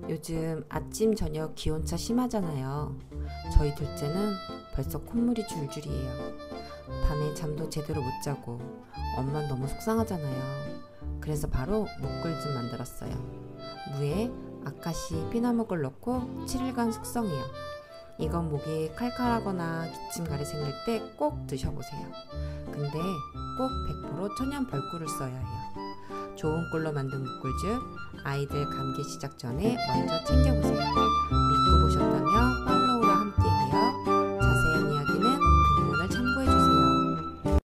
요즘 아침 저녁 기온차 심하잖아요. 저희 둘째는 벌써 콧물이 줄줄이에요. 밤에 잠도 제대로 못 자고 엄만 너무 속상하잖아요. 그래서 바로 목꿀즙 만들었어요. 무에 아카시 피나묵을 넣고 7일간 숙성해요. 이건 목이 칼칼하거나 기침가래 생길 때 꼭 드셔보세요. 근데 꼭 100% 천연 벌꿀을 써야 해요. 좋은 꿀로 만든 목꿀즙, 아이들 감기 시작 전에 먼저 챙겨보세요. 믿고 보셨다면